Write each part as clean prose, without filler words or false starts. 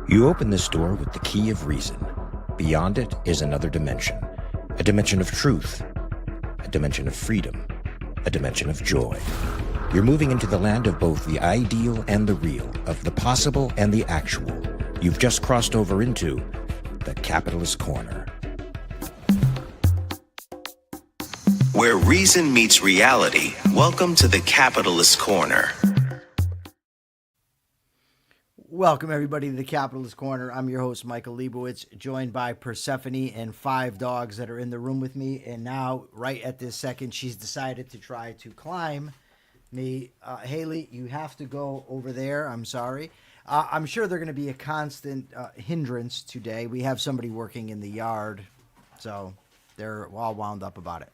You open this door with the key of reason. Beyond it is another dimension. A dimension of truth. A dimension of freedom. A dimension of joy. You're moving into the land of both the ideal and the real, of the possible and the actual. You've just crossed over into the Capitalist Corner. Where reason meets reality, welcome to the Capitalist Corner. Welcome, everybody, to the Capitalist Corner. I'm your host, Michael Liebowitz, joined by Persephone and 5 dogs that are in the room with me. And now, right at this second, she's decided to try to climb me. Haley, you have to go over there. I'm sorry. I'm sure they're going to be a constant hindrance today. We have somebody working in the yard, so they're all wound up about it.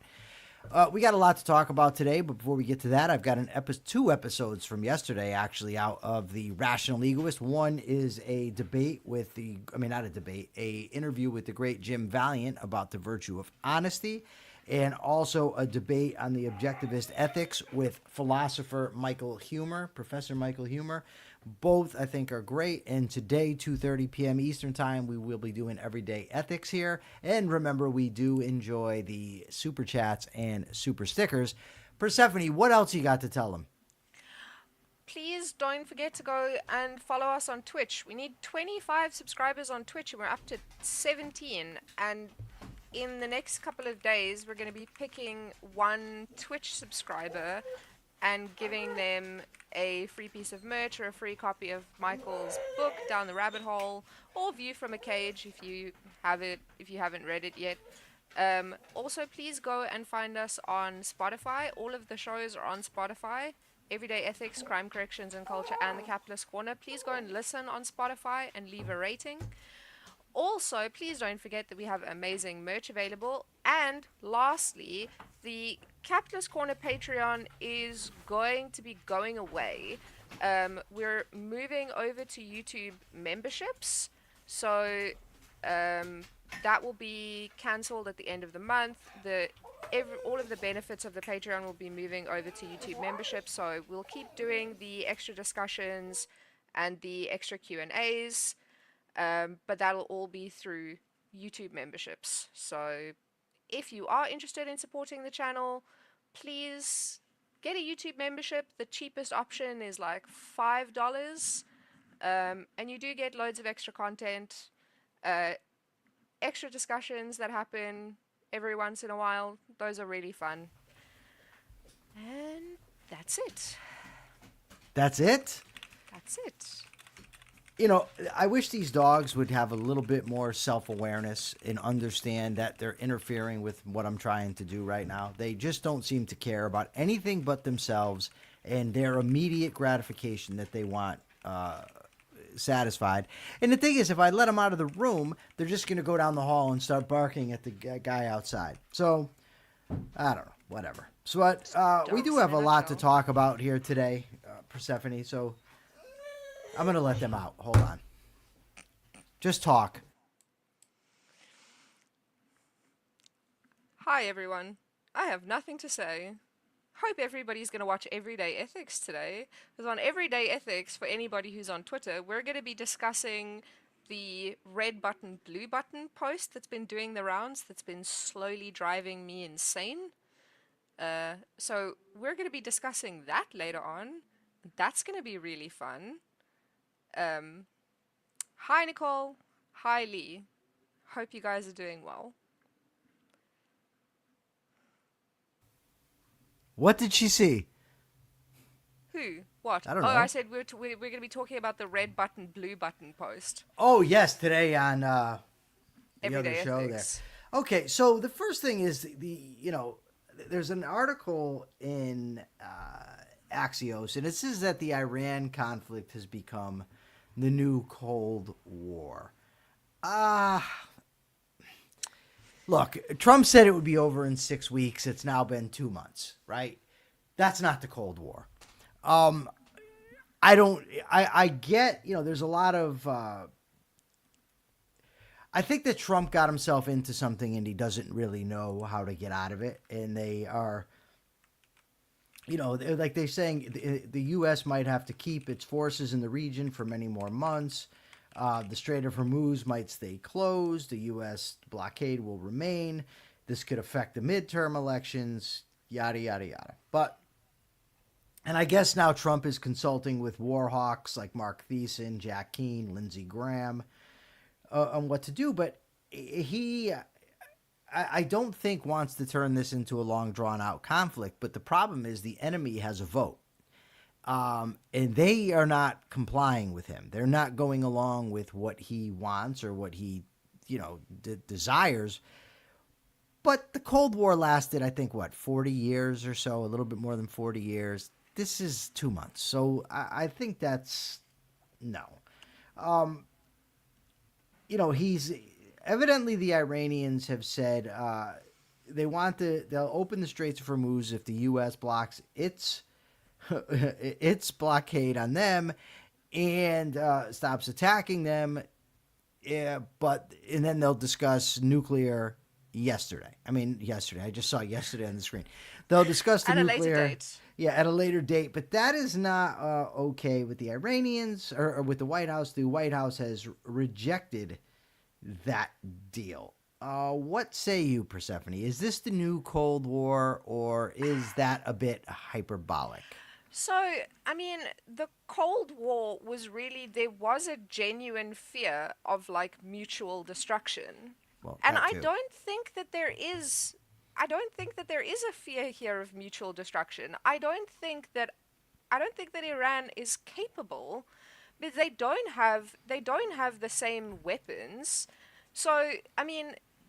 We got a lot to talk about today, but before we get to that, I've got two episodes from yesterday actually out of the Rational Egoist. One is a debate with a interview with the great Jim Valiant about the virtue of honesty, and also a debate on the objectivist ethics with philosopher Professor Michael Huemer. Both, I think, are great. And today, 2:30 p.m. Eastern Time, we will be doing Everyday Ethics here. And remember, we do enjoy the super chats and super stickers. Persephone, what else you got to tell them? Please don't forget to go and follow us on Twitch. We need 25 subscribers on Twitch, and we're up to 17. And in the next couple of days, we're going to be picking one Twitch subscriber and giving them a free piece of merch or a free copy of Michael's book, Down the Rabbit Hole, or View from a Cage if you haven't read it yet. Also, please go and find us on Spotify. All of the shows are on Spotify. Everyday Ethics, Crime Corrections and Culture, and the Capitalist Corner. Please go and listen on Spotify and leave a rating. Also, please don't forget that we have amazing merch available. And lastly, the Capitalist Corner Patreon is going to be going away. We're moving over to YouTube memberships. So that will be cancelled at the end of the month. All of the benefits of the Patreon will be moving over to YouTube membership. So we'll keep doing the extra discussions and the extra Q&As. But that'll all be through YouTube memberships. So if you are interested in supporting the channel, please get a YouTube membership. The cheapest option is like $5. And you do get loads of extra content, extra discussions that happen every once in a while. Those are really fun. And that's it. That's it? That's it. You know, I wish these dogs would have a little bit more self-awareness and understand that they're interfering with what I'm trying to do right now. They just don't seem to care about anything but themselves and their immediate gratification that they want satisfied. And the thing is, if I let them out of the room, they're just going to go down the hall and start barking at the guy outside. So, I don't know, whatever. So, we do have a lot to talk about here today, Persephone, so I'm going to let them out. Hold on. Just talk. Hi, everyone. I have nothing to say. Hope everybody's going to watch Everyday Ethics today. Because on Everyday Ethics, for anybody who's on Twitter, we're going to be discussing the red button, blue button post that's been doing the rounds, that's been slowly driving me insane. So we're going to be discussing that later on. That's going to be really fun. Hi Nicole, hi Lee, hope you guys are doing well. What did she see? Who? What? I don't know. I said we're going to be talking about the red button, blue button post. Oh, yes, today on the Everyday other show Ethics. there. Okay, so the first thing is there's an article in Axios, and it says that the Iran conflict has become the new Cold War. Look, Trump said it would be over in 6 weeks. It's now been 2 months, right? That's not the Cold War. I get, there's a lot of, I think that Trump got himself into something and he doesn't really know how to get out of it. And they are, they're saying the U.S. might have to keep its forces in the region for many more months. The Strait of Hormuz might stay closed. The U.S. blockade will remain. This could affect the midterm elections, yada, yada, yada. And I guess now Trump is consulting with war hawks like Mark Thiessen, Jack Keane, Lindsey Graham on what to do. But he, I don't think, wants to turn this into a long, drawn-out conflict. But the problem is the enemy has a vote. And they are not complying with him. They're not going along with what he wants or what he, desires. But the Cold War lasted, I think, 40 years or so, a little bit more than 40 years. This is 2 months. So I think that's no. He's evidently, the Iranians have said they'll open the Straits of Hormuz if the U.S. blocks its blockade on them and stops attacking them. And then they'll discuss nuclear yesterday. I just saw yesterday on the screen. They'll discuss the nuclear. At a later date. Yeah, at a later date. But that is not okay with the Iranians or with the White House. The White House has rejected that deal. What say you, Persephone? Is this the new Cold War, or is that a bit hyperbolic? So, the Cold War was really, there was a genuine fear of mutual destruction. Well, and I don't think that there is a fear here of mutual destruction. I don't think that Iran is capable, but they don't have the same weapons. So,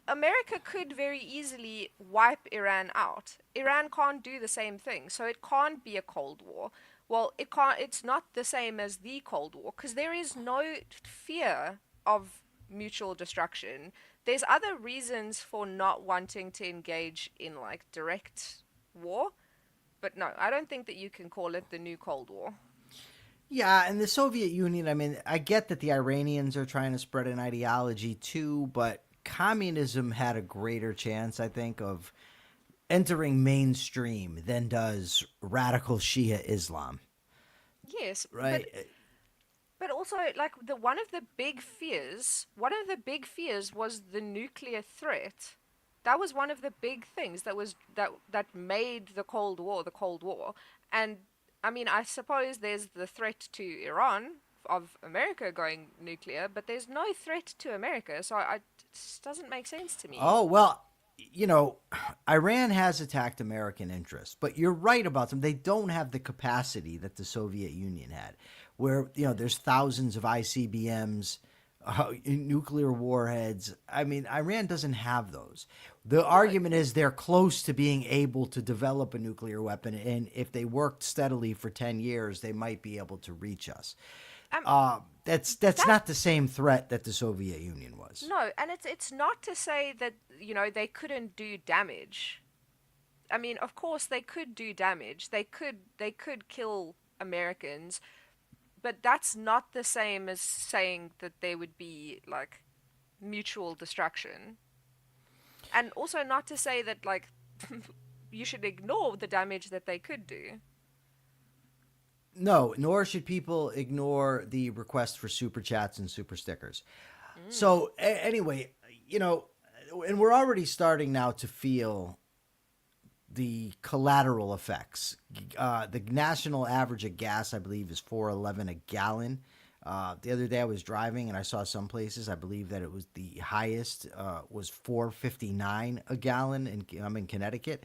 America could very easily wipe Iran out. Iran can't do the same thing, so it can't be a Cold War. Well, it's not the same as the Cold War because there is no fear of mutual destruction. There's other reasons for not wanting to engage in direct war, but no, I don't think that you can call it the new Cold War. Yeah, and the Soviet Union, I get that the Iranians are trying to spread an ideology too, but communism had a greater chance, I think, of entering mainstream than does radical Shia Islam. Yes, right. But also, one of the big fears was the nuclear threat. That was one of the big things that made the Cold War. And I suppose there's the threat to Iran of America going nuclear, but there's no threat to America, so it just doesn't make sense to me. Oh, well, Iran has attacked American interests, but you're right about them. They don't have the capacity that the Soviet Union had, where, there's thousands of ICBMs, nuclear warheads. Iran doesn't have those. The argument is they're close to being able to develop a nuclear weapon, and if they worked steadily for 10 years, they might be able to reach us. That's not the same threat that the Soviet Union was. No, and it's not to say that, they couldn't do damage. Of course they could do damage. They could kill Americans, but that's not the same as saying that there would be mutual destruction. And also not to say that you should ignore the damage that they could do. No, nor should people ignore the request for super chats and super stickers. So anyway, and we're already starting now to feel the collateral effects. The national average of gas, I believe, is $4.11 a gallon. The other day I was driving and I saw some places, I believe that it was the highest was $4.59 a gallon, and I'm in Connecticut.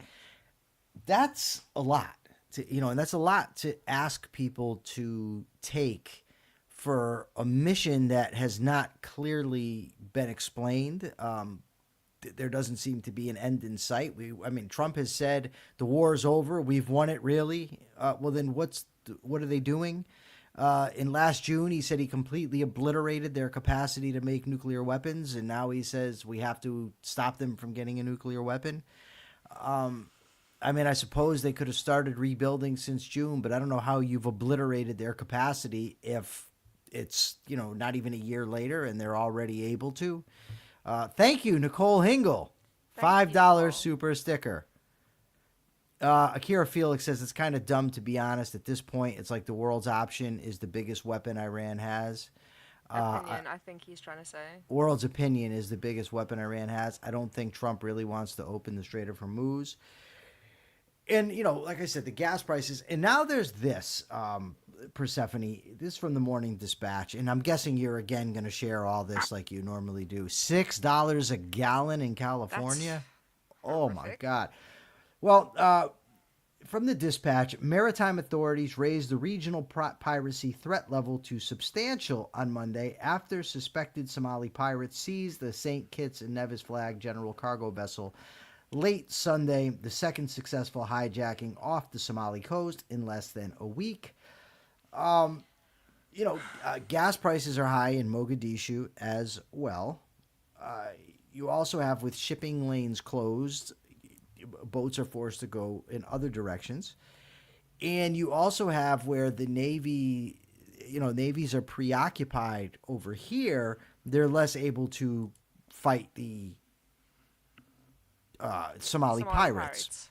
That's a lot. And that's a lot to ask people to take for a mission that has not clearly been explained. There doesn't seem to be an end in sight. Trump has said the war is over. We've won it, really. Well, then what are they doing? In last June, he said he completely obliterated their capacity to make nuclear weapons, and now he says we have to stop them from getting a nuclear weapon. I suppose they could have started rebuilding since June, but I don't know how you've obliterated their capacity if it's, not even a year later and they're already able to. Thank you, Nicole Hingle. $5 super sticker. Akira Felix says it's kind of dumb, to be honest. At this point, it's like the world's option is the biggest weapon Iran has. Opinion, I think he's trying to say. World's opinion is the biggest weapon Iran has. I don't think Trump really wants to open the Strait of Hormuz. And, like I said, the gas prices. And now there's this, Persephone, this is from the Morning Dispatch. And I'm guessing you're, again, going to share all this like you normally do. $6 a gallon in California? Oh, my God. Well, from the Dispatch, maritime authorities raised the regional piracy threat level to substantial on Monday after suspected Somali pirates seized the St. Kitts and Nevis flag general cargo vessel late Sunday, the second successful hijacking off the Somali coast in less than a week. Gas prices are high in Mogadishu as well. You also have, with shipping lanes closed, boats are forced to go in other directions. And you also have where the Navy, navies are preoccupied over here. They're less able to fight the Somali pirates.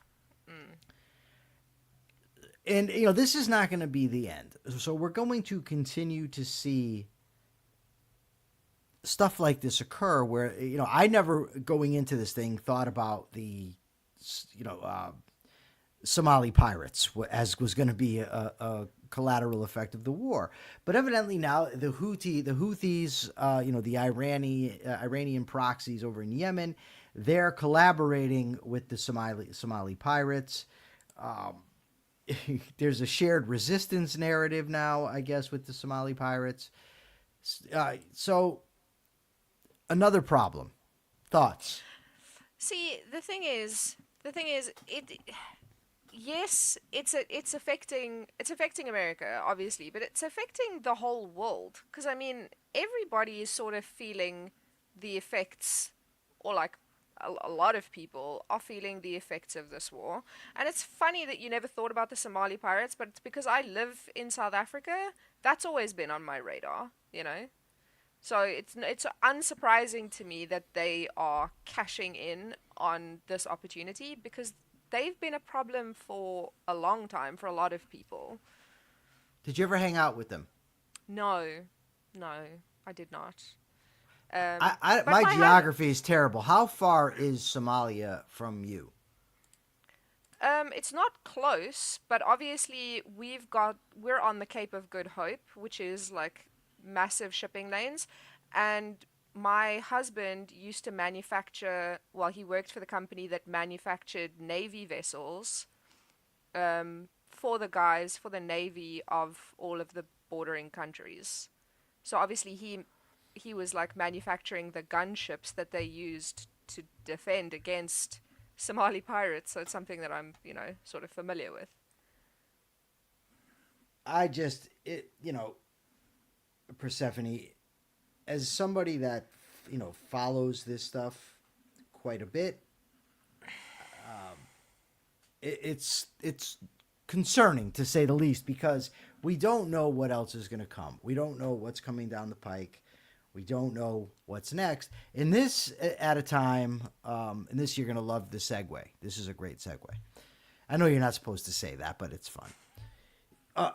And, this is not going to be the end. So we're going to continue to see stuff like this occur where, I never, going into this thing, thought about the, Somali pirates as was going to be a collateral effect of the war. But evidently now the Houthis, the Iranian proxies over in Yemen, they're collaborating with the Somali pirates. There's a shared resistance narrative now, I guess, with the Somali pirates. So another problem. Thoughts? See, the thing is, yes, it's affecting America, obviously, but it's affecting the whole world. Because everybody is sort of feeling the effects, or like a lot of people are feeling the effects of this war. And it's funny that you never thought about the Somali pirates, but it's because I live in South Africa. That's always been on my radar, So it's unsurprising to me that they are cashing in on this opportunity, because they've been a problem for a long time for a lot of people. Did you ever hang out with them? No, I did not. My geography is terrible. How far is Somalia from you? It's not close, but obviously we're on the Cape of Good Hope, which is like massive shipping lanes, and my husband used to manufacture, he worked for the company that manufactured Navy vessels for the Navy of all of the bordering countries. So obviously he was like manufacturing the gunships that they used to defend against Somali pirates. So it's something that I'm, sort of familiar with. Persephone, as somebody that, follows this stuff quite a bit, it's concerning, to say the least, because we don't know what else is going to come. We don't know what's coming down the pike. We don't know what's next. And this, at a time, and this, you're going to love the segue. This is a great segue. I know you're not supposed to say that, but it's fun.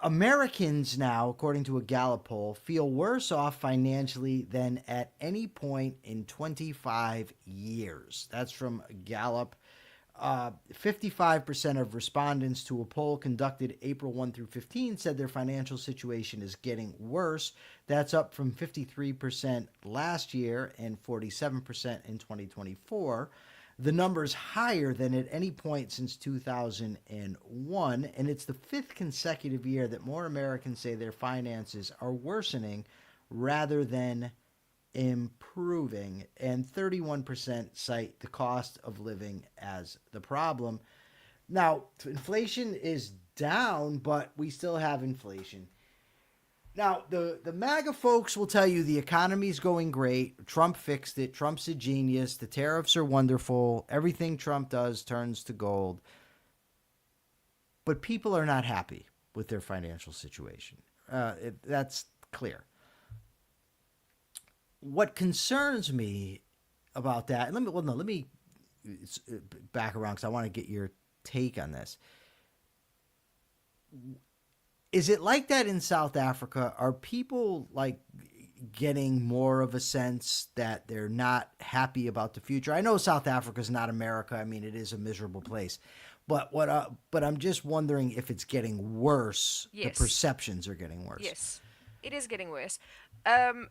Americans now, according to a Gallup poll, feel worse off financially than at any point in 25 years. That's from Gallup. 55% of respondents to a poll conducted April 1 through 15 said their financial situation is getting worse. That's up from 53% last year and 47% in 2024. The number's higher than at any point since 2001, and it's the fifth consecutive year that more Americans say their finances are worsening rather than improving, and 31% cite the cost of living as the problem. Now, inflation is down, but we still have inflation. Now, the MAGA folks will tell you the economy's going great. Trump fixed it. Trump's a genius. The tariffs are wonderful. Everything Trump does turns to gold. But people are not happy with their financial situation. That's clear. What concerns me about that, and let me back around because I want to get your take on this. Is it like that in South Africa? Are people like getting more of a sense that they're not happy about the future? I know South Africa's not America. I mean, it is a miserable place. But I'm just wondering if it's getting worse. The Yes. perceptions are getting worse. Yes, it is getting worse. Um,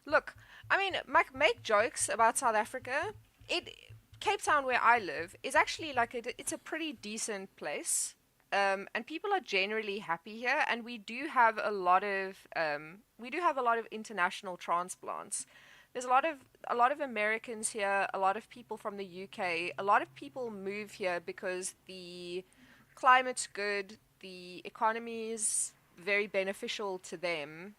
Look, I mean, make jokes about South Africa. It Cape Town, where I live, is actually like it's a pretty decent place. And people are generally happy here, and we do have a lot of international transplants. There's a lot of Americans here, a lot of people from the UK, a lot of people move here because the climate's good, the economy is very beneficial to them,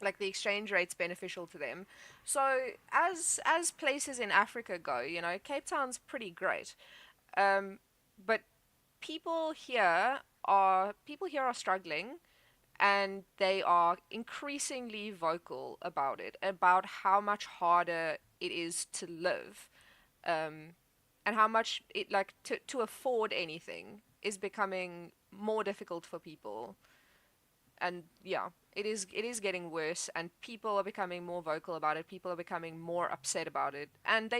like the exchange rate's beneficial to them. So as places in Africa go, Cape Town's pretty great. But people here are struggling, and they are increasingly vocal about it, about how much harder it is to live, and how much it like to afford anything is becoming more difficult for people. And yeah, it is getting worse, and people are becoming more vocal about it. People are becoming more upset about it, and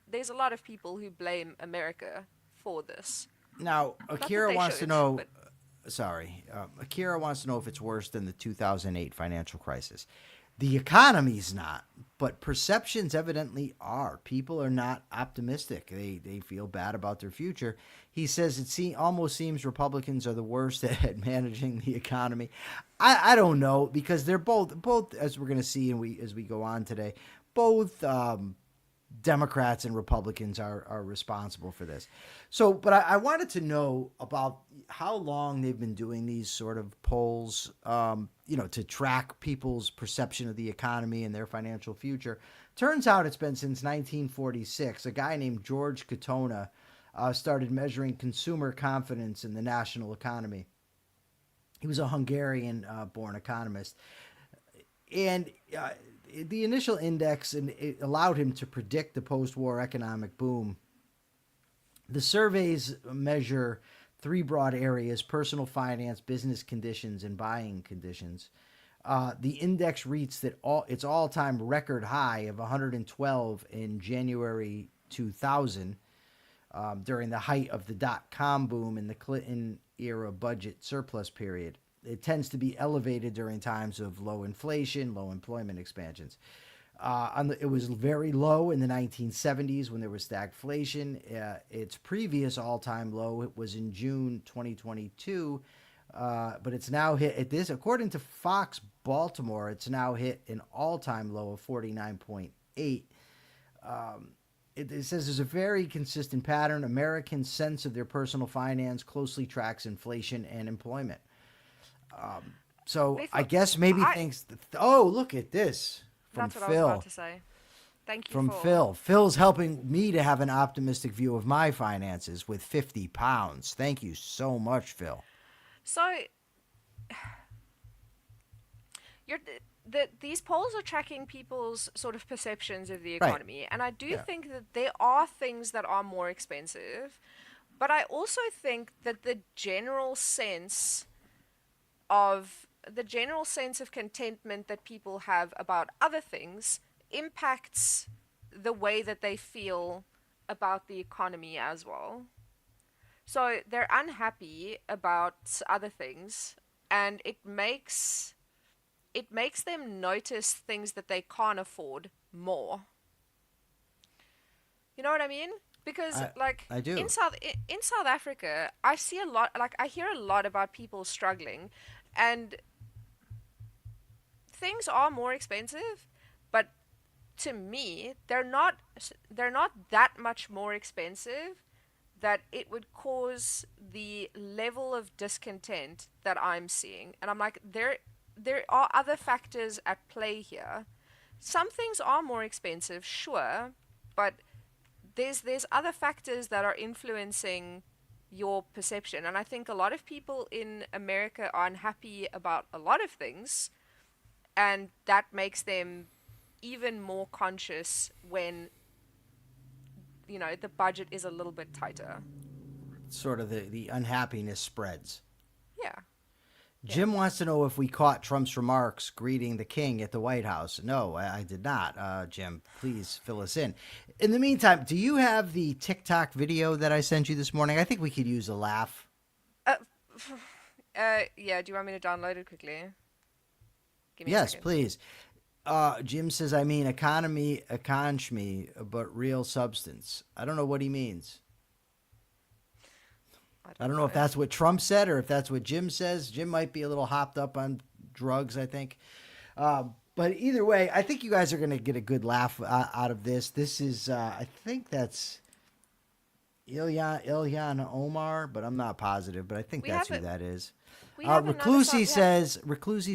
there's a lot of people who blame America for this. Now, Not that Akira they wants to should, know. but Akira wants to know if it's worse than the 2008 financial crisis. The economy's not, but perceptions evidently are. People are not optimistic. They feel bad about their future. He says almost seems Republicans are the worst at managing the economy. I don't know, because they're both, as we're going to see as we go on today, both Democrats and Republicans are responsible for this. So, but I wanted to know about how long they've been doing these sort of polls, to track people's perception of the economy and their financial future. Turns out it's been since 1946. A guy named George Katona started measuring consumer confidence in the national economy. He was a Hungarian-born economist. And the initial index, and it allowed him to predict the post-war economic boom. The surveys measure three broad areas: personal finance, business conditions, and buying conditions. The index reached its all-time record high of 112 in January 2000, during the height of the dot-com boom in the Clinton-era budget surplus period. It tends to be elevated during times of low inflation, low employment expansions. It was very low in the 1970s when there was stagflation. Its previous all-time low was in June 2022, but it's now hit at this. According to Fox Baltimore, it's now hit an all-time low of 49.8. It says there's a very consistent pattern. Americans' sense of their personal finance closely tracks inflation and employment. So I guess maybe thanks. Oh, look at this from that's what Phil. I was about to say. Thank you From for Phil. Phil's helping me to have an optimistic view of my finances with 50 pounds. Thank you so much, Phil. So, these polls are tracking people's sort of perceptions of the Right. economy, and I do Yeah. think that there are things that are more expensive, but I also think that the general sense of contentment that people have about other things impacts the way that they feel about the economy as well. So they're unhappy about other things, and it makes them notice things that they can't afford more. You know what I mean? Because I do. in South Africa, I see a lot, I hear a lot about people struggling, and things are more expensive, but to me, they're not that much more expensive that it would cause the level of discontent that I'm seeing. And I'm like, there are other factors at play here. Some things are more expensive, sure, but there's other factors that are influencing your perception. And I think a lot of people in America are unhappy about a lot of things, and that makes them even more conscious when the budget is a little bit tighter. Sort of the unhappiness spreads. Yeah. Jim wants to know if we caught Trump's remarks greeting the king at the White House. No, I did not. Jim, please fill us in. In the meantime, do you have the TikTok video that I sent you this morning? I think we could use a laugh. Yeah, do you want me to download it quickly? Give me a Yes, second. please. Jim says, I mean, economy, but real substance. I don't know what he means. I don't know if that's what Trump said or if that's what Jim says. Jim might be a little hopped up on drugs, I think. But either way, I think you guys are going to get a good laugh out of this. This is, I think that's Ilhan Omar, but I'm not positive. But I think that's who that is. Reclusi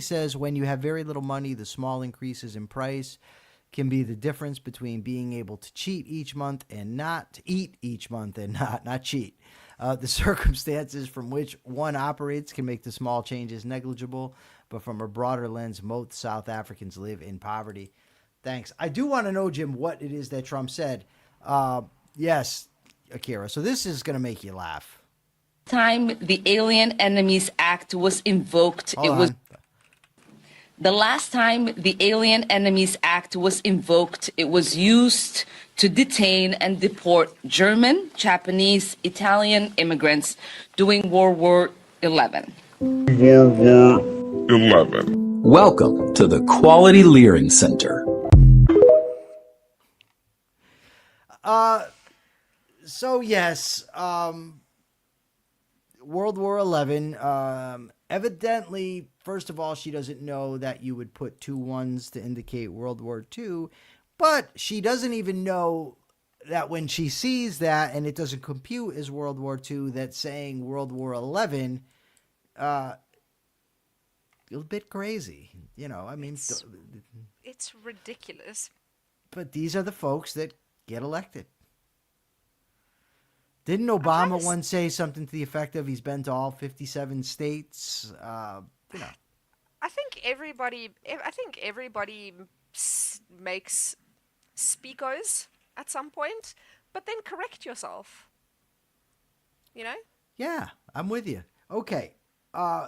says, when you have very little money, the small increases in price can be the difference between being able to cheat each month and not eat each month and not cheat. The circumstances from which one operates can make the small changes negligible, but from a broader lens, most South Africans live in poverty. Thanks. I do want to know, Jim, what it is that Trump said. Yes, Akira. So this is going to make you laugh. Time the Alien Enemies Act was invoked, the last time the Alien Enemies Act was invoked, it was used to detain and deport German, Japanese, Italian immigrants during World War XI. Welcome to the Quality Leering Center. So yes, World War XI. Evidently, first of all, she doesn't know that you would put 2 1s to indicate World War II, but she doesn't even know that when she sees that and it doesn't compute as World War II, that saying World War XI, a bit crazy. You know, I mean, it's ridiculous. But these are the folks that get elected. Didn't Obama once say something to the effect of he's been to all 57 states? You know, I think everybody makes speakos at some point, but then correct yourself. You know? Yeah, I'm with you. Okay,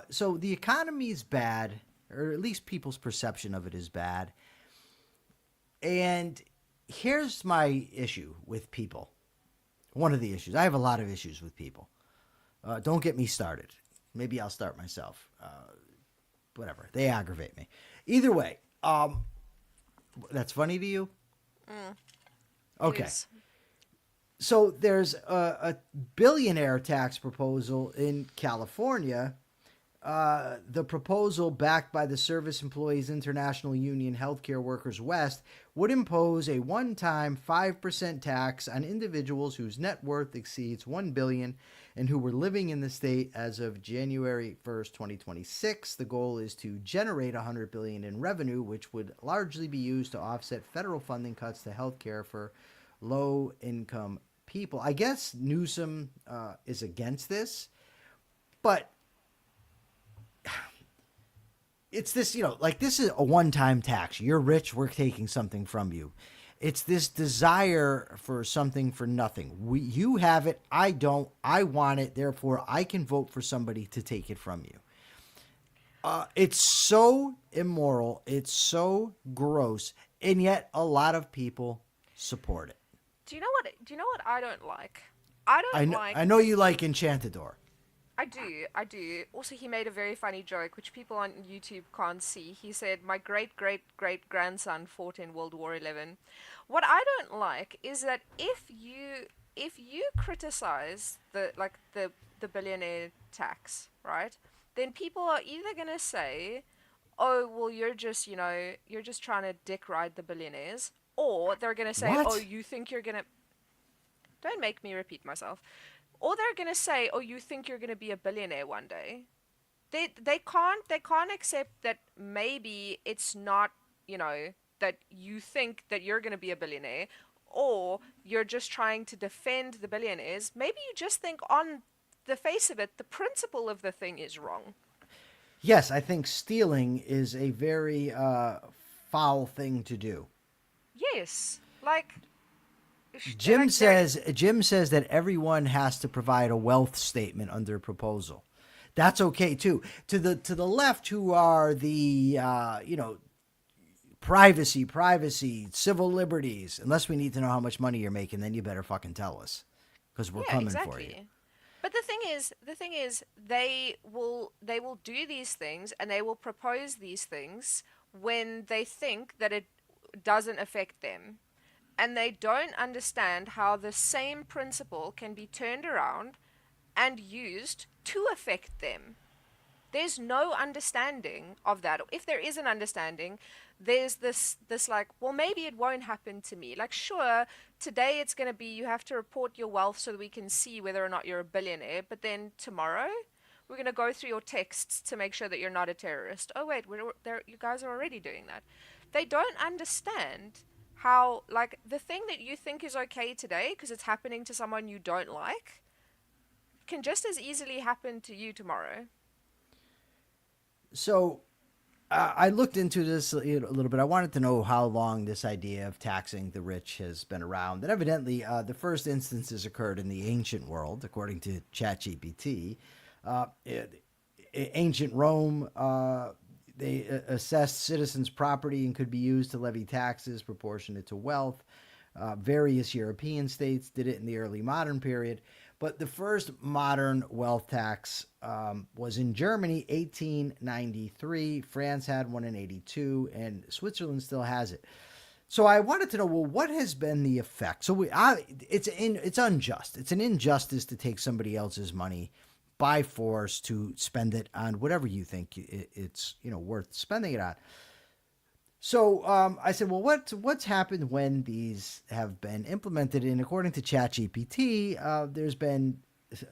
so the economy is bad, or at least people's perception of it is bad. And here's my issue with people. One of the issues. I have a lot of issues with people. Don't get me started. Maybe I'll start myself. Whatever. They aggravate me. Either way, that's funny to you? Okay. So there's a billionaire tax proposal in California. The proposal, backed by the Service Employees International Union Healthcare Workers West, would impose a one-time 5% tax on individuals whose net worth exceeds $1 billion and who were living in the state as of January 1st, 2026. The goal is to generate $100 billion in revenue, which would largely be used to offset federal funding cuts to healthcare for low-income people. I guess Newsom is against this, but it's this, you know, like this is a one-time tax. You're rich, we're taking something from you. It's this desire for something for nothing. You have it, I don't, I want it, therefore I can vote for somebody to take it from you. It's so immoral, it's so gross, and yet a lot of people support it. Do you know what I don't like? I know you like Enchantador. I do. Also, he made a very funny joke, which people on YouTube can't see. He said, "My great-great-great-grandson fought in World War XI." What I don't like is that if you criticize the billionaire tax, right? Then people are either gonna say, "Oh, well, you're just trying to dick ride the billionaires," or they're gonna say, What? "Oh, you think you're gonna..." Don't make me repeat myself. Or they're gonna say, "Oh, you think you're gonna be a billionaire one day." They can't accept that maybe it's not, that you think that you're gonna be a billionaire, or you're just trying to defend the billionaires. Maybe you just think on the face of it, the principle of the thing is wrong. Yes, I think stealing is a very foul thing to do. Yes, like. Jim says that everyone has to provide a wealth statement under proposal. That's okay too. To the left, who are the privacy, civil liberties. Unless we need to know how much money you're making, then you better fucking tell us, because we're coming for you. But the thing is, they will do these things and they will propose these things when they think that it doesn't affect them, and they don't understand how the same principle can be turned around and used to affect them. There's no understanding of that. If there is an understanding, there's this like, well, maybe it won't happen to me. Like, sure, today it's going to be you have to report your wealth so that we can see whether or not you're a billionaire, but then tomorrow we're going to go through your texts to make sure that you're not a terrorist. Oh wait, you guys are already doing that. They don't understand how, like, the thing that you think is okay today because it's happening to someone you don't like can just as easily happen to you tomorrow. So I looked into this a little bit. I wanted to know how long this idea of taxing the rich has been around. And evidently, the first instances occurred in the ancient world, according to ChatGPT. Ancient Rome, they assessed citizens' property and could be used to levy taxes proportionate to wealth. Various European states did it in the early modern period. But the first modern wealth tax was in Germany, 1893. France had one in 82, and Switzerland still has it. So I wanted to know, well, what has been the effect? So it's unjust. It's an injustice to take somebody else's money by force to spend it on whatever you think it's worth spending it on. So I said, well, what's happened when these have been implemented? And according to ChatGPT, there's been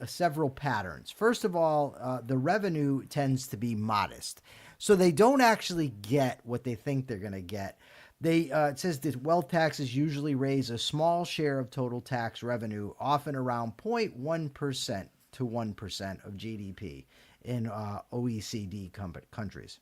several patterns. First of all, the revenue tends to be modest. So they don't actually get what they think they're going to get. It says that wealth taxes usually raise a small share of total tax revenue, often around 0.1% to 1% of GDP in OECD countries.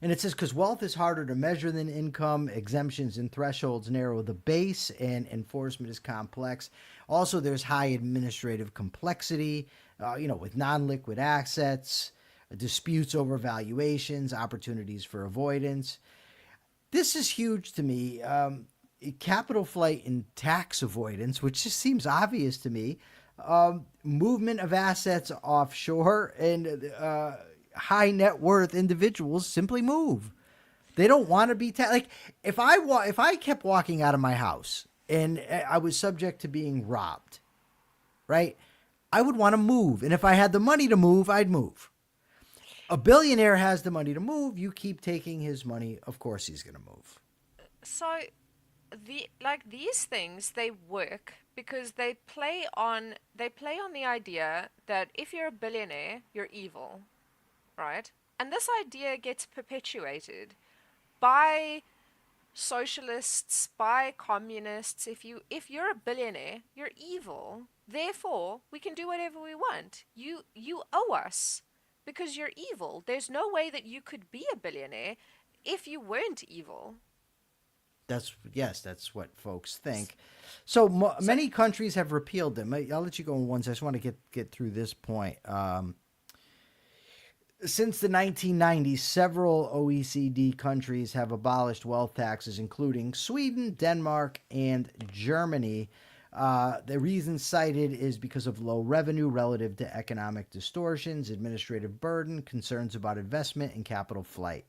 And it says because wealth is harder to measure than income, exemptions and thresholds narrow the base, and enforcement is complex. Also, there's high administrative complexity, with non-liquid assets, disputes over valuations, opportunities for avoidance. This is huge to me. Capital flight and tax avoidance, which just seems obvious to me. Movement of assets offshore, and high net worth individuals simply move. They don't want to be like if I kept walking out of my house and I was subject to being robbed, right? I would want to move, and if I had the money to move, I'd move. A billionaire has the money to move. You keep taking his money, of course he's going to move. So these things, they work because they play on the idea that if you're a billionaire, you're evil. Right? And this idea gets perpetuated by socialists, by communists. If you're a billionaire, you're evil. Therefore, we can do whatever we want. You owe us because you're evil. There's no way that you could be a billionaire if you weren't evil. That's what folks think. So many countries have repealed them. I'll let you go in one second. I just want to get through this point. Since the 1990s, several OECD countries have abolished wealth taxes, including Sweden, Denmark, and Germany. The reason cited is because of low revenue relative to economic distortions, administrative burden, concerns about investment, and capital flight.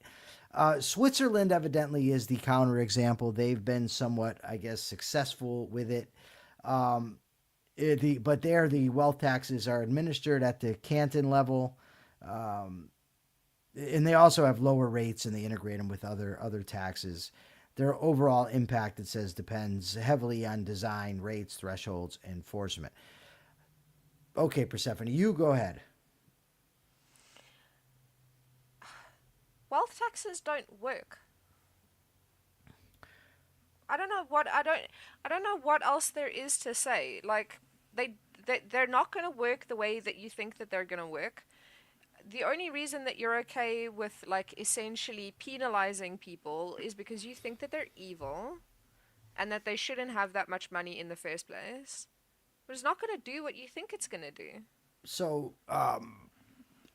Switzerland evidently is the counterexample. They've been somewhat, I guess, successful with it. But there, the wealth taxes are administered at the canton level. And they also have lower rates, and they integrate them with other taxes. Their overall impact, it says, depends heavily on design, rates, thresholds, and enforcement. Okay, Persephone, you go ahead. Wealth taxes don't work. I don't know what else there is to say. Like they're not going to work the way that you think that they're going to work. The only reason that you're okay with, like, essentially penalizing people is because you think that they're evil and that they shouldn't have that much money in the first place. But it's not going to do what you think it's going to do.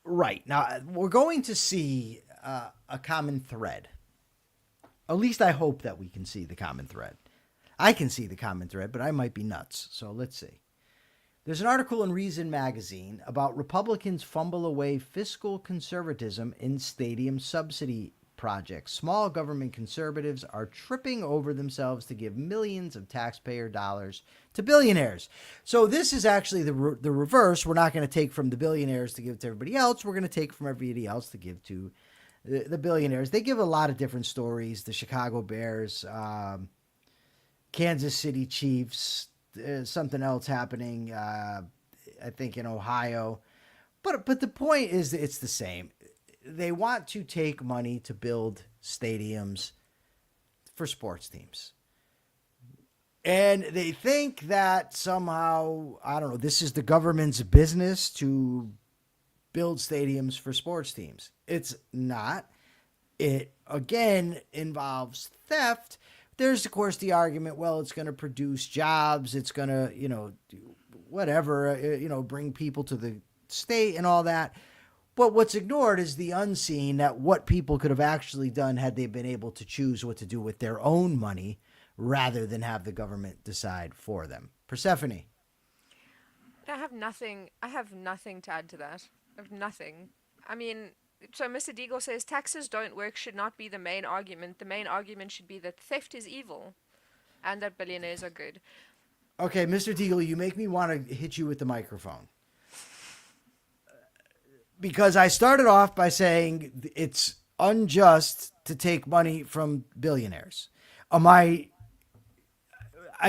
Right. Now, we're going to see a common thread. At least I hope that we can see the common thread. I can see the common thread, but I might be nuts. So let's see. There's an article in Reason magazine about Republicans fumble away fiscal conservatism in stadium subsidy projects. Small government conservatives are tripping over themselves to give millions of taxpayer dollars to billionaires. So this is actually the reverse. We're not going to take from the billionaires to give to everybody else. We're going to take from everybody else to give to the billionaires. They give a lot of different stories. The Chicago Bears, Kansas City Chiefs, something else happening, I think in Ohio. But the point is that it's the same. They want to take money to build stadiums for sports teams. And they think that somehow, I don't know, this is the government's business to build stadiums for sports teams. It's not. It, again, involves theft. There's, of course, the argument, well, it's going to produce jobs. It's going to, bring people to the state and all that. But what's ignored is the unseen, that what people could have actually done had they been able to choose what to do with their own money rather than have the government decide for them. Persephone. I have nothing to add to that. I have nothing. I mean, so Mr. Deagle says taxes don't work should not be the main argument. The main argument should be that theft is evil and that billionaires are good. Okay, Mr. Deagle, you make me want to hit you with the microphone. Because I started off by saying it's unjust to take money from billionaires. I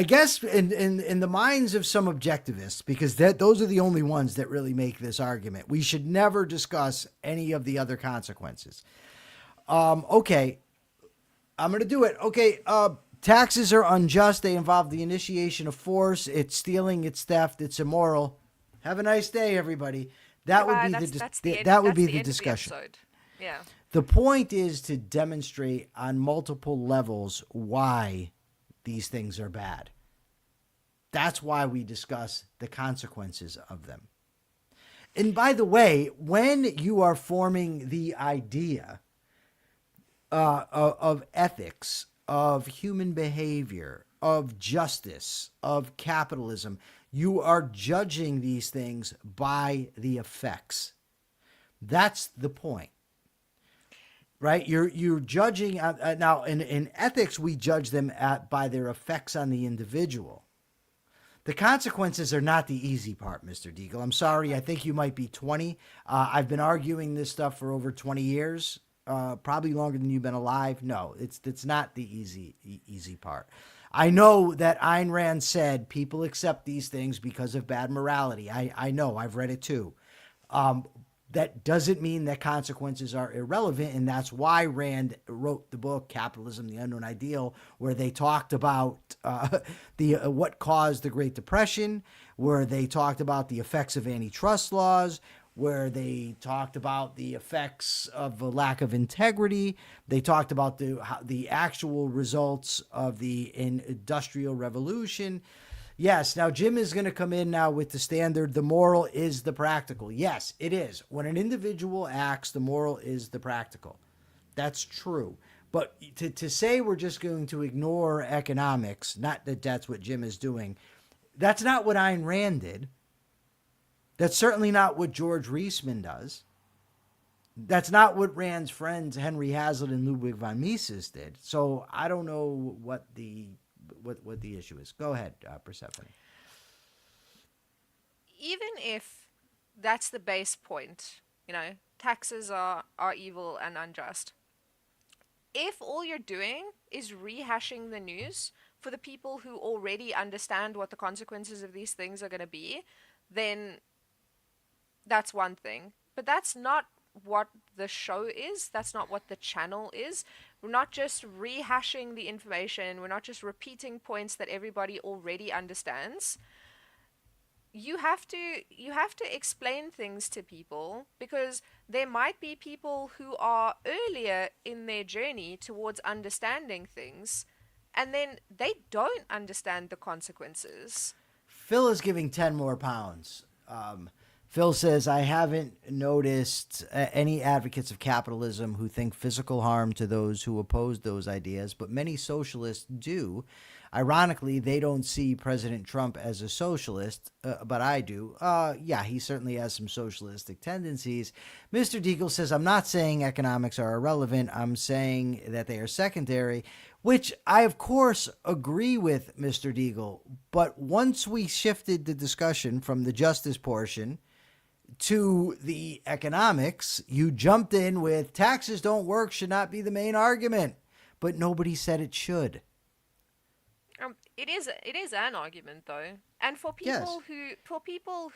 guess in the minds of some objectivists, because those are the only ones that really make this argument, we should never discuss any of the other consequences. Okay, I'm going to do it. Okay, taxes are unjust. They involve the initiation of force. It's stealing. It's theft. It's immoral. Have a nice day, everybody. That would be the discussion. Yeah. The point is to demonstrate on multiple levels why these things are bad. That's why we discuss the consequences of them. And by the way, when you are forming the idea of ethics, of human behavior, of justice, of capitalism, you are judging these things by the effects. That's the point. Right? You're judging now in ethics, we judge them by their effects on the individual. The consequences are not the easy part, Mr. Deagle. I'm sorry. I think you might be 20. I've been arguing this stuff for over 20 years, probably longer than you've been alive. No, it's not the easy part. I know that Ayn Rand said people accept these things because of bad morality. I know. I've read it too. That doesn't mean that consequences are irrelevant, and that's why Rand wrote the book Capitalism, the Unknown Ideal, where they talked about what caused the Great Depression, where they talked about the effects of antitrust laws, where they talked about the effects of a lack of integrity. They talked about the actual results of the Industrial Revolution. Yes, now Jim is going to come in now with the standard, the moral is the practical. Yes, it is. When an individual acts, the moral is the practical. That's true. But to say we're just going to ignore economics, not that that's what Jim is doing, that's not what Ayn Rand did. That's certainly not what George Reisman does. That's not what Rand's friends Henry Hazlitt and Ludwig von Mises did. So I don't know what the issue is. Go ahead, Persephone. Even if that's the base point, taxes are evil and unjust. If all you're doing is rehashing the news for the people who already understand what the consequences of these things are going to be, then that's one thing. But that's not what the show is. That's not what the channel is. We're not just rehashing the information. We're not just repeating points that everybody already understands. You have to explain things to people, because there might be people who are earlier in their journey towards understanding things, and then they don't understand the consequences. Phil is giving 10 more pounds Phil says, I haven't noticed any advocates of capitalism who think physical harm to those who oppose those ideas, but many socialists do. Ironically, they don't see President Trump as a socialist, but I do. Yeah, he certainly has some socialistic tendencies. Mr. Deagle says, I'm not saying economics are irrelevant. I'm saying that they are secondary, which I, of course, agree with, Mr. Deagle. But once we shifted the discussion from the justice portion to the economics, you jumped in with taxes don't work should not be the main argument, but nobody said it should. It is an argument though, and for people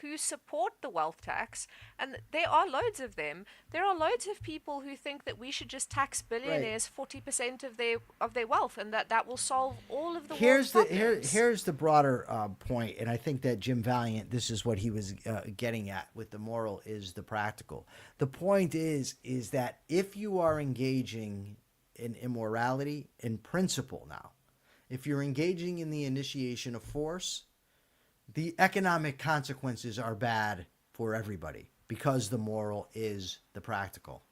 who support the wealth tax, and there are loads of them. There are loads of people who think that we should just tax billionaires 40% of their wealth, and that will solve all of the world's problems. Here's the broader point, and I think that Jim Valiant, this is what he was getting at with the moral is the practical. The point is that if you are engaging in immorality in principle now, if you're engaging in the initiation of force, the economic consequences are bad for everybody because the moral is the practical.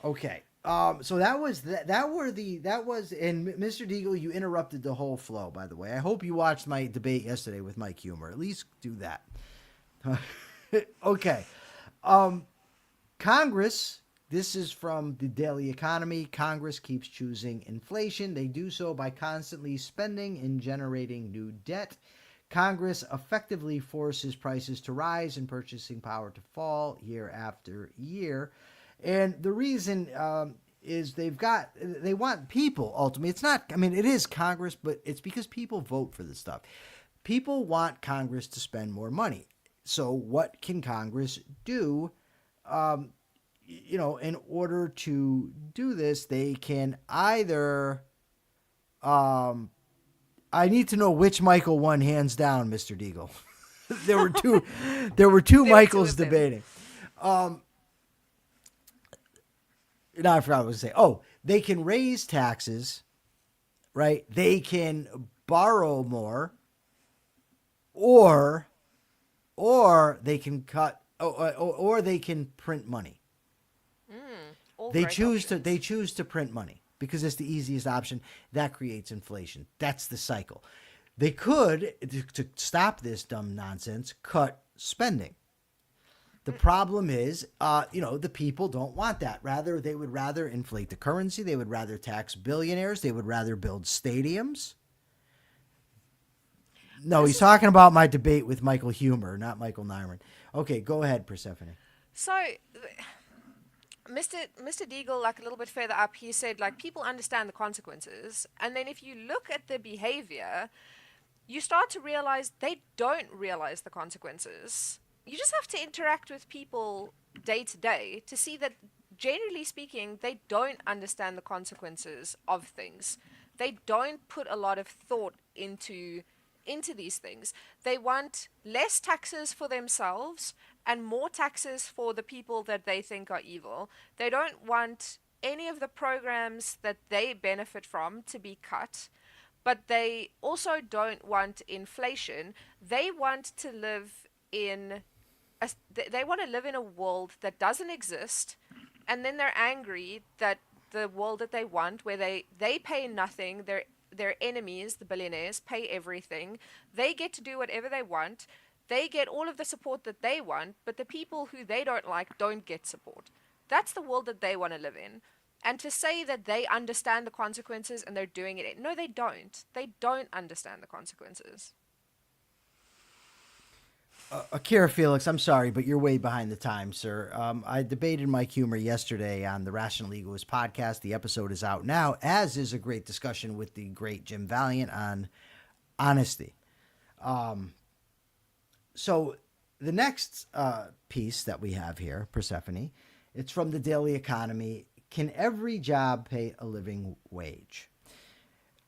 Okay. So that was, and Mr. Deagle, you interrupted the whole flow, by the way. I hope you watched my debate yesterday with Mike Humer. At least do that. Okay. Congress, this is from the Daily Economy. Congress keeps choosing inflation. They do so by constantly spending and generating new debt. Congress effectively forces prices to rise and purchasing power to fall year after year. And the reason is they want people ultimately. It's not, I mean, it is Congress, but it's because people vote for this stuff. People want Congress to spend more money. So what can Congress do? In order to do this, they can either, I need to know which Michael won hands down, Mr. Deagle. There were two Michaels debating. Now I forgot what I was going to say. Oh, they can raise taxes, right? They can borrow more, or they can cut, or they can print money. They choose to print money because it's the easiest option. That creates inflation. That's the cycle. They could, to stop this dumb nonsense, cut spending. The problem is, the people don't want that. They would rather inflate the currency. They would rather tax billionaires. They would rather build stadiums. No, he's talking about my debate with Michael Humer, not Michael Nyman. Okay, go ahead, Persephone. So, Mr. Deagle, like a little bit further up, he said, like, people understand the consequences. And then if you look at the behavior, you start to realize they don't realize the consequences. You just have to interact with people day to day to see that, generally speaking, they don't understand the consequences of things. They don't put a lot of thought into these things. They want less taxes for themselves and more taxes for the people that they think are evil. They don't want any of the programs that they benefit from to be cut, but they also don't want inflation. They want to live in a world that doesn't exist, and then they're angry that the world that they want, where they pay nothing, their enemies, the billionaires, pay everything. They get to do whatever they want. They get all of the support that they want, but the people who they don't like don't get support. That's the world that they want to live in. And to say that they understand the consequences and they're doing it, no, they don't. They don't understand the consequences. Akira Felix, I'm sorry, but you're way behind the times, sir. I debated Mike Humer yesterday on the Rational Egoist podcast. The episode is out now, as is a great discussion with the great Jim Valiant on honesty. So the next piece that we have here, Persephone, it's from the Daily Economy. Can every job pay a living wage?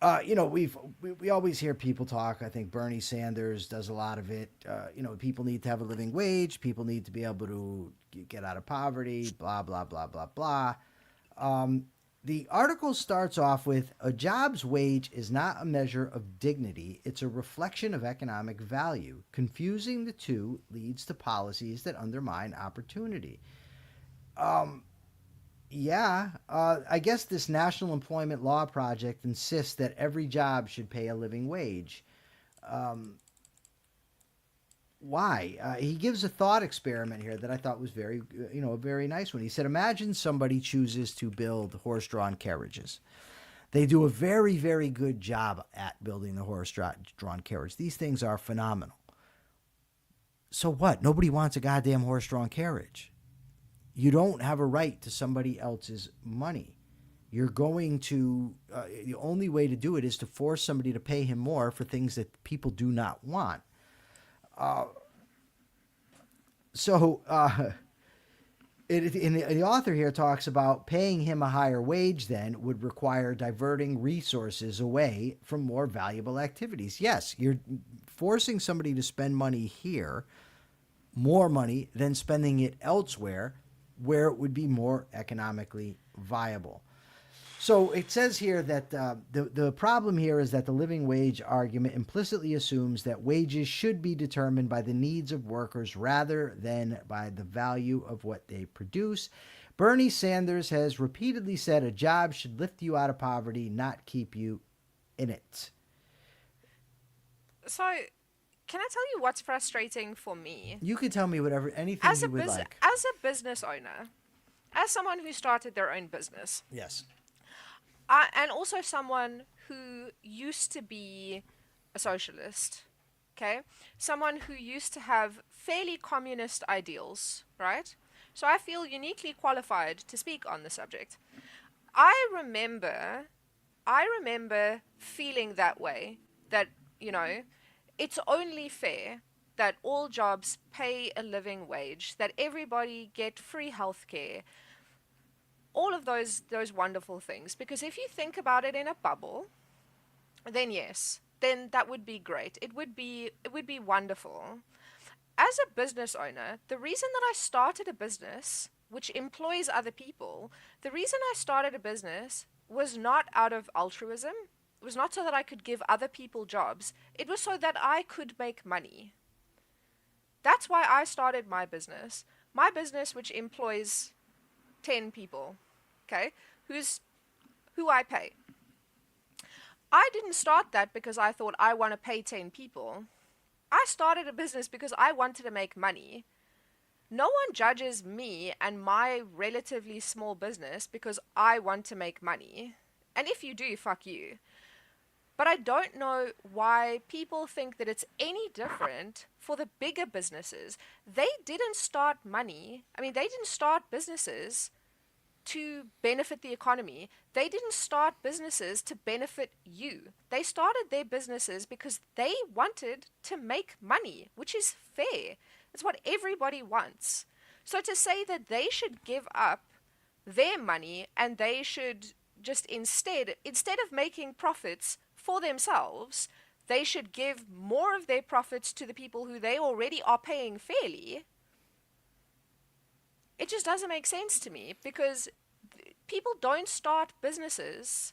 We always hear people talk. I think Bernie Sanders does a lot of it. People need to have a living wage. People need to be able to get out of poverty, blah, blah, blah, blah, blah. The article starts off with a job's wage is not a measure of dignity, it's a reflection of economic value. Confusing the two leads to policies that undermine opportunity. I guess this National Employment Law Project insists that every job should pay a living wage. Why? He gives a thought experiment here that I thought was very, a very nice one. He said, imagine somebody chooses to build horse-drawn carriages. They do a very, very good job at building the horse-drawn carriage. These things are phenomenal. So what? Nobody wants a goddamn horse-drawn carriage. You don't have a right to somebody else's money. You're going to, the only way to do it is to force somebody to pay him more for things that people do not want. The author here talks about paying him a higher wage then would require diverting resources away from more valuable activities. Yes, you're forcing somebody to spend money here, more money than spending it elsewhere where it would be more economically viable. So it says here that the problem here is that the living wage argument implicitly assumes that wages should be determined by the needs of workers rather than by the value of what they produce. Bernie Sanders has repeatedly said a job should lift you out of poverty, not keep you in it. So, can I tell you what's frustrating for me? You can tell me anything you would like. As a business owner, as someone who started their own business. Yes. And also someone who used to be a socialist, okay? Someone who used to have fairly communist ideals, right? So I feel uniquely qualified to speak on the subject. I remember feeling that way, that, it's only fair that all jobs pay a living wage, that everybody get free health care, all of those wonderful things. Because if you think about it in a bubble, then yes, then that would be great. It would be wonderful. As a business owner, the reason that I started a business which employs other people, the reason I started a business was not out of altruism. It was not so that I could give other people jobs. It was so that I could make money. That's why I started my business. My business, which employs 10 people, okay, who I pay. I didn't start that because I thought I want to pay 10 people. I started a business because I wanted to make money. No one judges me and my relatively small business because I want to make money. And if you do, fuck you. But I don't know why people think that it's any different for the bigger businesses. They didn't start businesses to benefit the economy. They didn't start businesses to benefit you. They started their businesses because they wanted to make money, which is fair. It's what everybody wants. So to say that they should give up their money and they should just instead of making profits for themselves, they should give more of their profits to the people who they already are paying fairly, it just doesn't make sense to me, because people don't start businesses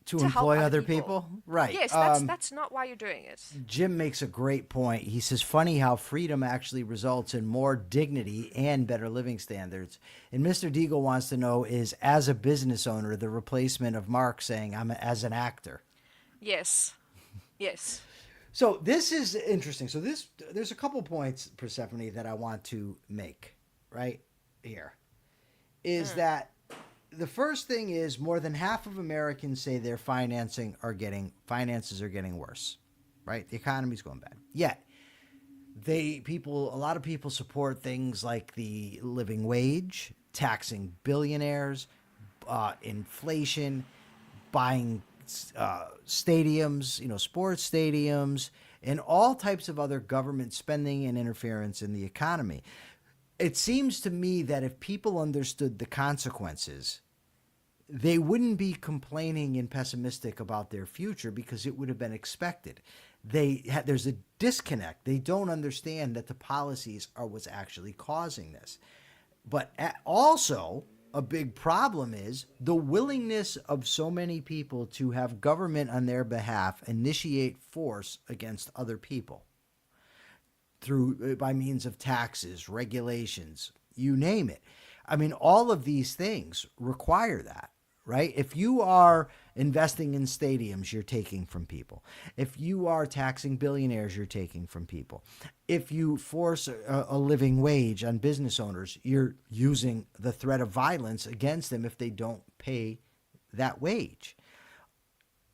to employ other people. Right. Yes, that's not why you're doing it. Jim makes a great point. He says, funny how freedom actually results in more dignity and better living standards. And Mr. Deagle wants to know, is as a business owner the replacement of Mark saying I'm as an actor? Yes. Yes. So this is interesting. So there's a couple points, Persephone, that I want to make right here. Is that the first thing is more than half of Americans say their finances are getting worse, right? The economy's going bad. Yet a lot of people support things like the living wage, taxing billionaires, inflation, buying stadiums, sports stadiums, and all types of other government spending and interference in the economy. It seems to me that if people understood the consequences, they wouldn't be complaining and pessimistic about their future, because it would have been expected. There's a disconnect. They don't understand that the policies are what's actually causing this. But also, a big problem is the willingness of so many people to have government on their behalf initiate force against other people through by means of taxes, regulations, you name it. I mean, all of these things require that, right? If you are investing in stadiums, you're taking from people. If you are taxing billionaires, you're taking from people. If you force a living wage on business owners, you're using the threat of violence against them if they don't pay that wage.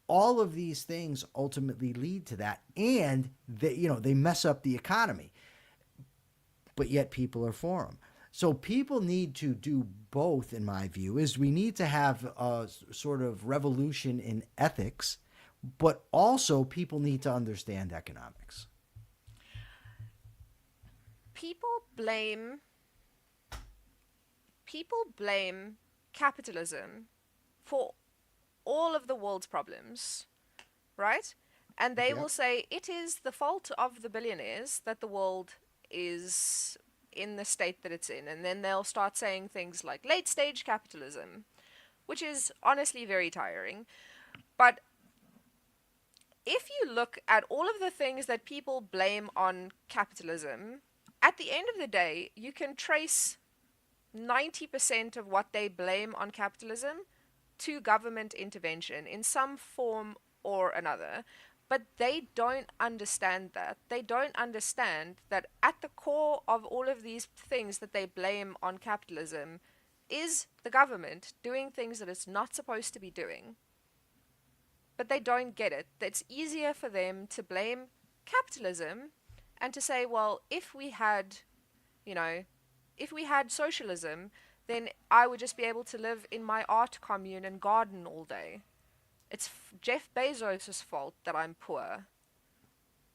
All of these things ultimately lead to that, and they mess up the economy, but yet people are for them. So people need to do both, in my view, is we need to have a sort of revolution in ethics, but also people need to understand economics. People blame capitalism for all of the world's problems, right? And they will say it is the fault of the billionaires that the world is in the state that it's in. And then they'll start saying things like late stage capitalism, which is honestly very tiring. But if you look at all of the things that people blame on capitalism, at the end of the day, you can trace 90% of what they blame on capitalism to government intervention in some form or another. But they don't understand that. They don't understand that at the core of all of these things that they blame on capitalism is the government doing things that it's not supposed to be doing. But they don't get it. It's easier for them to blame capitalism and to say, well, if we had socialism, then I would just be able to live in my art commune and garden all day. It's Jeff Bezos' fault that I'm poor.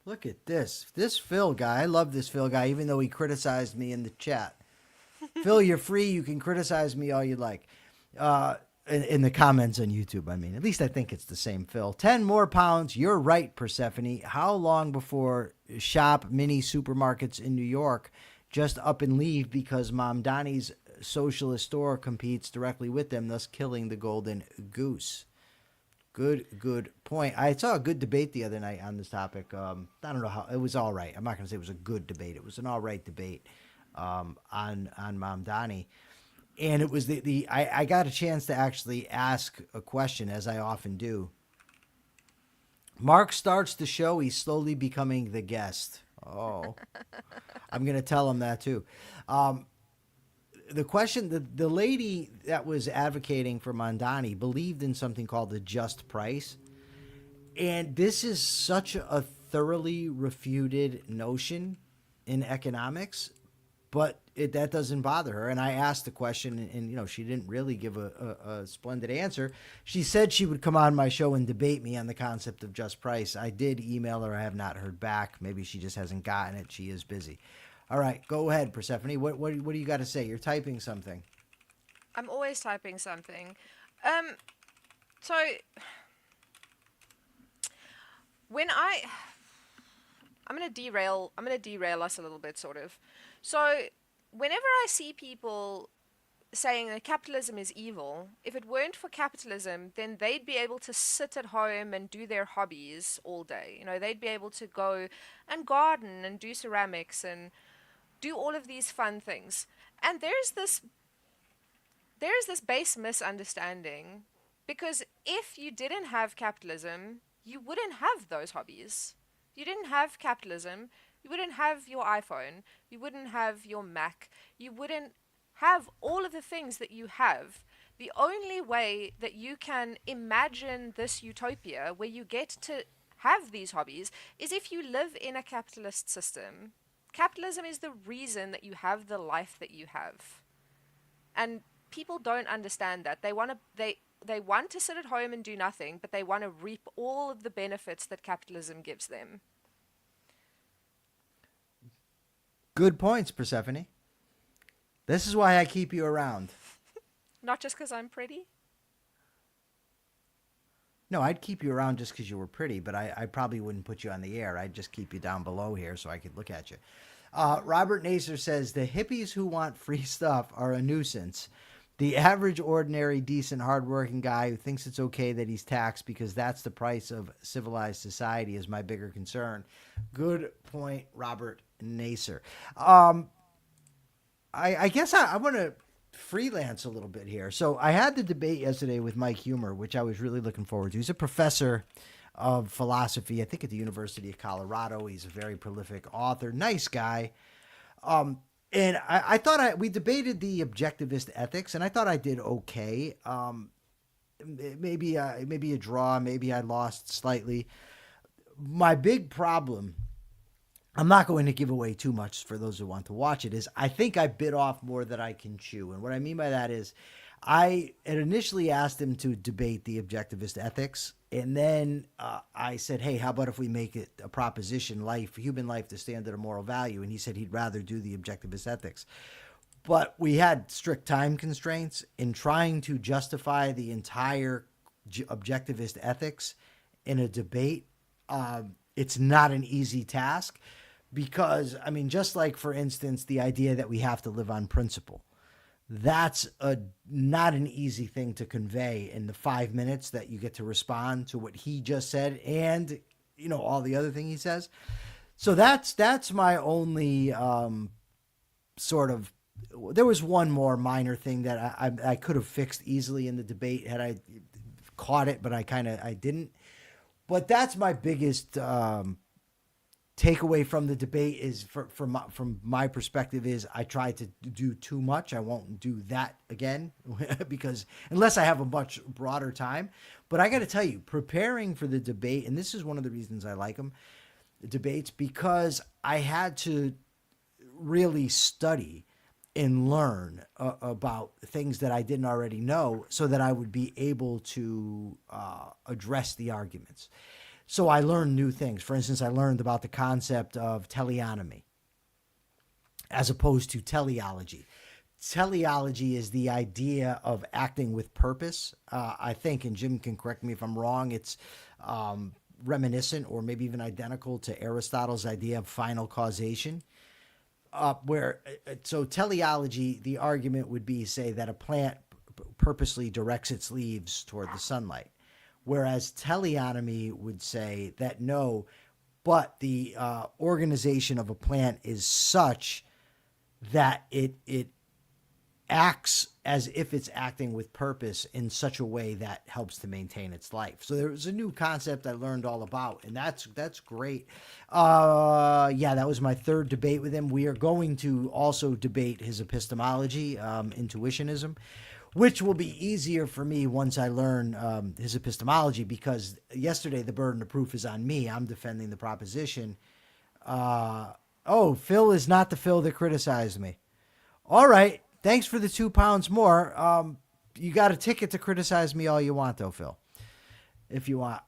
Look at this. This Phil guy. I love this Phil guy, even though he criticized me in the chat. Phil, you're free. You can criticize me all you like. In the comments on YouTube, I mean. At least I think it's the same Phil. 10 more pounds. You're right, Persephone. How long before shop mini supermarkets in New York just up and leave because Mom Donnie's socialist store competes directly with them, thus killing the golden goose? Good point. I saw a good debate the other night on this topic. I don't know how it was. All right. I'm not going to say it was a good debate. It was an all right debate on Mom Donnie, and it was I got a chance to actually ask a question, as I often do. Mark starts the show. He's slowly becoming the guest. Oh, I'm going to tell him that too. The question, the lady that was advocating for Mondani believed in something called the just price. And this is such a thoroughly refuted notion in economics, but that doesn't bother her. And I asked the question, and she didn't really give a splendid answer. She said she would come on my show and debate me on the concept of just price. I did email her. I have not heard back. Maybe she just hasn't gotten it. She is busy. All right, go ahead, Persephone. What do you got to say? You're typing something. I'm always typing something. So when I'm gonna derail us a little bit, sort of. So whenever I see people saying that capitalism is evil, if it weren't for capitalism, then they'd be able to sit at home and do their hobbies all day. They'd be able to go and garden and do ceramics and do all of these fun things. And there's this base misunderstanding, because if you didn't have capitalism, you wouldn't have those hobbies. You didn't have capitalism, you wouldn't have your iPhone, you wouldn't have your Mac, you wouldn't have all of the things that you have. The only way that you can imagine this utopia where you get to have these hobbies is if you live in a capitalist system. Capitalism is the reason that you have the life that you have. And people don't understand that. They want to sit at home and do nothing, but they want to reap all of the benefits that capitalism gives them. Good points, Persephone. This is why I keep you around. Not just because I'm pretty? No, I'd keep you around just because you were pretty, but I probably wouldn't put you on the air. I'd just keep you down below here so I could look at you. Robert Naser says, the hippies who want free stuff are a nuisance. The average, ordinary, decent, hardworking guy who thinks it's okay that he's taxed because that's the price of civilized society is my bigger concern. Good point, Robert Naser. I guess I want to freelance a little bit here. So I had the debate yesterday with Mike Humer, which I was really looking forward to. He's a professor of philosophy, I think at the University of Colorado. He's a very prolific author, nice guy. And I thought we debated the objectivist ethics, and I thought I did okay. Maybe a draw, maybe I lost slightly. My big problem, I'm not going to give away too much for those who want to watch it, is I think I bit off more than I can chew. And what I mean by that is I had initially asked him to debate the objectivist ethics. And then I said, hey, how about if we make it a proposition, human life, the standard of moral value? And he said he'd rather do the objectivist ethics. But we had strict time constraints in trying to justify the entire objectivist ethics in a debate. It's not an easy task because, I mean, just like, for instance, the idea that we have to live on principle. That's not an easy thing to convey in the 5 minutes that you get to respond to what he just said and, all the other thing he says. So that's my only sort of, there was one more minor thing that I could have fixed easily in the debate had I caught it, but I didn't. But that's my biggest takeaway from the debate is from my perspective is I tried to do too much. I won't do that again because unless I have a much broader time. But I got to tell you, preparing for the debate, and this is one of the reasons I like them, debates, because I had to really study and learn about things that I didn't already know so that I would be able to address the arguments. So I learned new things. For instance, I learned about the concept of teleonomy as opposed to teleology. Teleology is the idea of acting with purpose. I think, and Jim can correct me if I'm wrong, it's reminiscent or maybe even identical to Aristotle's idea of final causation. So teleology, the argument would be, say, that a plant purposely directs its leaves toward the sunlight. Whereas teleonomy would say that no, but the organization of a plant is such that it acts as if it's acting with purpose in such a way that helps to maintain its life. So there was a new concept I learned all about, and that's great. That was my third debate with him. We are going to also debate his epistemology, intuitionism, which will be easier for me once I learn his epistemology, because yesterday the burden of proof is on me. I'm defending the proposition. Phil is not the Phil that criticized me. All right. Thanks for the £2 more. You got a ticket to criticize me all you want, though, Phil, if you want.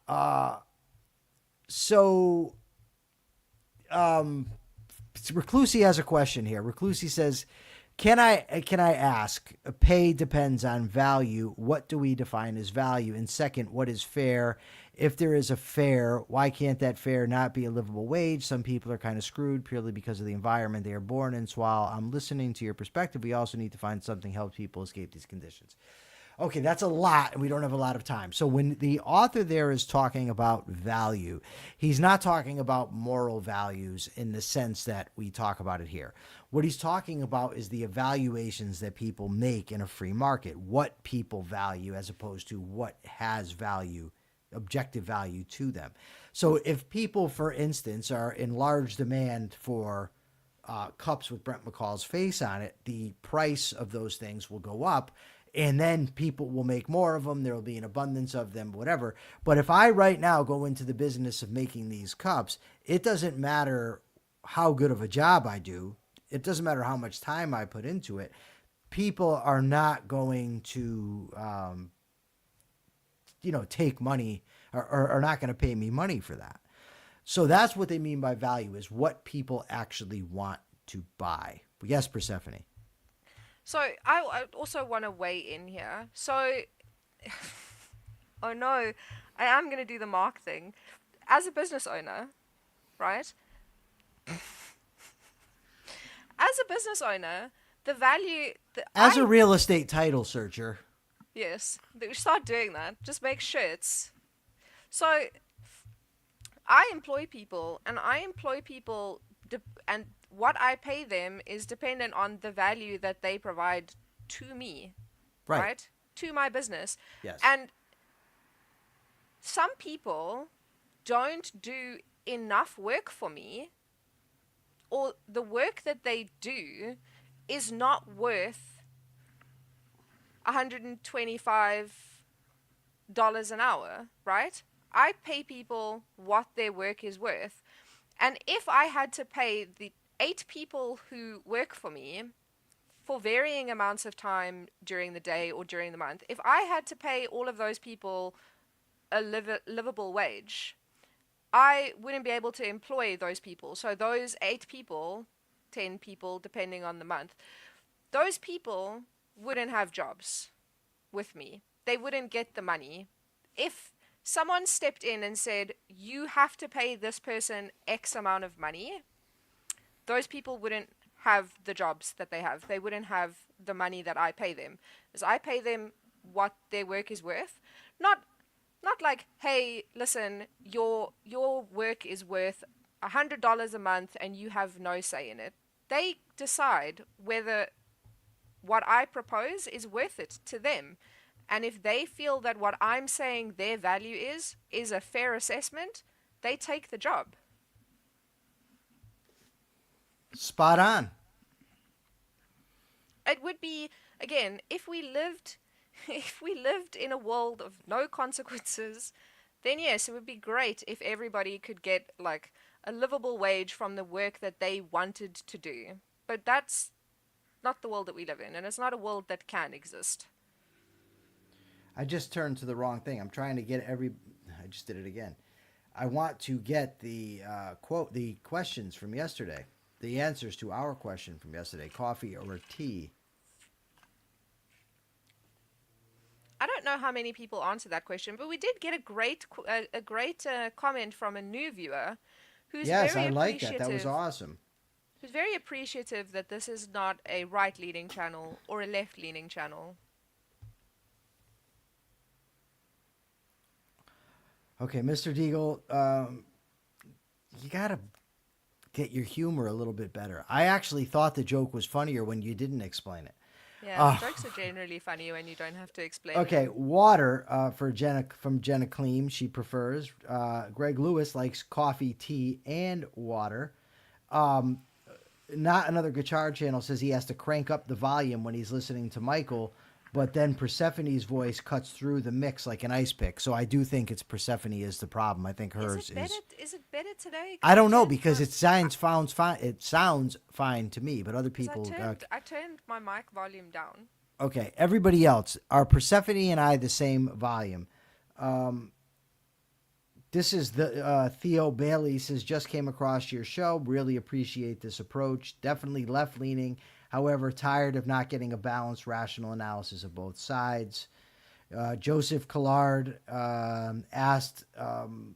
Reclusi has a question here. Reclusi says, Can I ask, pay depends on value. What do we define as value? And second, what is fair? If there is a fare, why can't that fare not be a livable wage? Some people are kind of screwed purely because of the environment they are born in. So while I'm listening to your perspective, we also need to find something that helps people escape these conditions. Okay, that's a lot, and we don't have a lot of time. So when the author there is talking about value, he's not talking about moral values in the sense that we talk about it here. What he's talking about is the evaluations that people make in a free market, what people value as opposed to what has value, objective value to them. So if people, for instance, are in large demand for cups with Brent McCall's face on it, the price of those things will go up. And then people will make more of them. There will be an abundance of them, whatever. But if I right now go into the business of making these cups, it doesn't matter how good of a job I do. It doesn't matter how much time I put into it. People are not going to, take money or are not going to pay me money for that. So that's what they mean by value, is what people actually want to buy. Yes, Persephone. So I also want to weigh in here. So, oh no, I am going to do the Mark thing. As a business owner, right? As a business owner, the value. As a real estate title searcher. Yes, we start doing that. Just make shirts. So I employ people, and and what I pay them is dependent on the value that they provide to me, right? To my business. Yes. And some people don't do enough work for me, or the work that they do is not worth $125 an hour, right? I pay people what their work is worth. And if I had to pay the 8 people who work for me for varying amounts of time during the day or during the month, if I had to pay all of those people a livable wage, I wouldn't be able to employ those people. So those 8 people, 10 people, depending on the month, those people wouldn't have jobs with me. They wouldn't get the money. If someone stepped in and said, you have to pay this person X amount of money, those people wouldn't have the jobs that they have. They wouldn't have the money that I pay them. As I pay them what their work is worth. Not like, hey, listen, your work is worth $100 a month and you have no say in it. They decide whether what I propose is worth it to them. And if they feel that what I'm saying their value is a fair assessment, they take the job. Spot on. It would be, again, if we lived in a world of no consequences, then yes, it would be great if everybody could get like a livable wage from the work that they wanted to do. But that's not the world that we live in, and it's not a world that can exist. I just turned to the wrong thing. I'm trying to get I just did it again. I want to get the the questions from yesterday, the answers to our question from yesterday: coffee or tea? I don't know how many people answered that question, but we did get a great comment from a new viewer who's yes, very I like appreciative. That was awesome. Who's very appreciative that this is not a right-leaning channel or a left-leaning channel. Okay, Mr. Deagle, you got to get your humor a little bit better. I actually thought the joke was funnier when you didn't explain it. Yeah, jokes are generally funny when you don't have to explain Okay, it. water from Jenna Cleem, she prefers. Greg Lewis likes coffee, tea, and water. Not Another Guitar Channel says he has to crank up the volume when he's listening to Michael, but then Persephone's voice cuts through the mix like an ice pick. So I do think it's Persephone is the problem. I think hers is. Is it better today? I don't know because it sounds fine. It sounds fine to me, but other people. I turned my mic volume down. Okay, everybody else, are Persephone and I the same volume? This is the Theo Bailey says, just came across your show. Really appreciate this approach. Definitely left leaning. However, tired of not getting a balanced, rational analysis of both sides. Joseph Collard asked,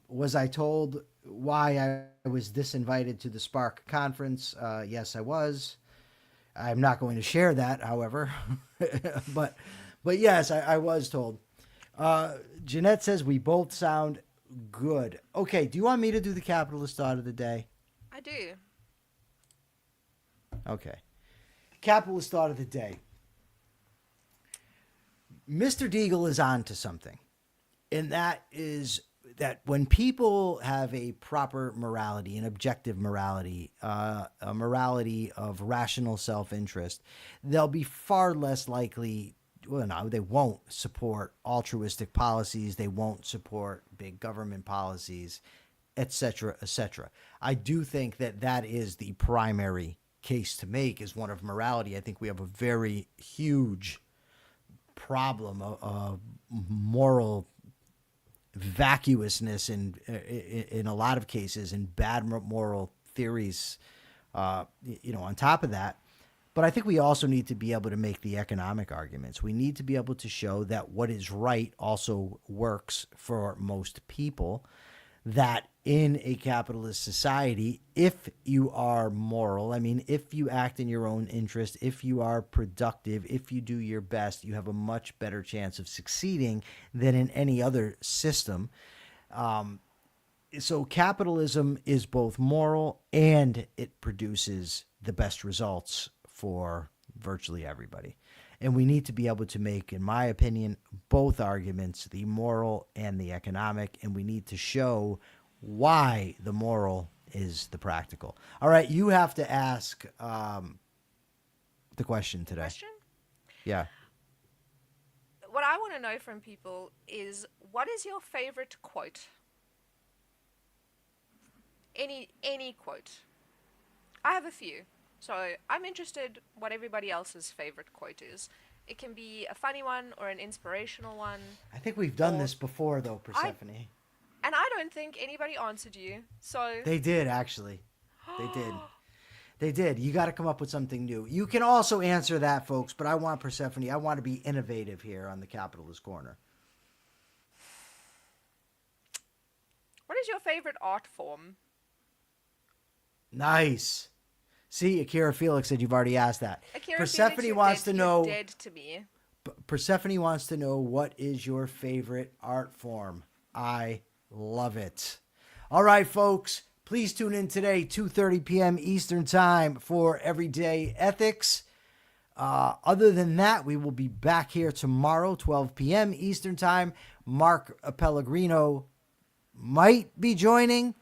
was I told why I was disinvited to the Spark conference? Yes, I was. I'm not going to share that, however. but yes, I was told. Jeanette says, we both sound good. Okay, do you want me to do the capitalist thought of the day? I do. Okay. Capitalist thought of the day. Mr. Deagle is on to something. And that is that when people have a proper morality, an objective morality, a morality of rational self-interest, they'll be far less likely, well, no, they won't support altruistic policies. They won't support big government policies, et cetera, et cetera. I do think that that is the primary case to make is one of morality. I think we have a very huge problem of moral vacuousness in a lot of cases and bad moral theories, on top of that. But I think we also need to be able to make the economic arguments. We need to be able to show that what is right also works for most people, that in a capitalist society, if you are moral, I mean, if you act in your own interest, if you are productive, if you do your best, you have a much better chance of succeeding than in any other system. So capitalism is both moral and it produces the best results for virtually everybody. And we need to be able to make, in my opinion, both arguments, the moral and the economic, and we need to show why the moral is the practical. All right, you have to ask the question today. Question? Yeah. What I want to know from people is, what is your favorite quote? Any quote. I have a few. So I'm interested what everybody else's favorite quote is. It can be a funny one or an inspirational one. I think we've done this before, though, Persephone. And I don't think anybody answered you. So They did, actually. They did. They did. You got to come up with something new. You can also answer that, folks, but I want Persephone. I want to be innovative here on the Capitalist Corner. what is your favorite art form? Nice. See, Akira Felix said you've already asked that. Akira Persephone Felix, wants to know. you're dead to me. Persephone wants to know, what is your favorite art form? I love it. All right, folks, please tune in today, 2:30 p.m. Eastern Time, for Everyday Ethics. Other than that, we will be back here tomorrow, 12 p.m. Eastern Time. Mark Pellegrino might be joining.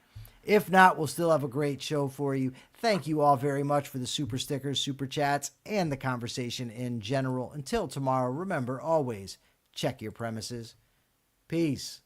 If not, we'll still have a great show for you. Thank you all very much for the super stickers, super chats, and the conversation in general. Until tomorrow, remember, always check your premises. Peace.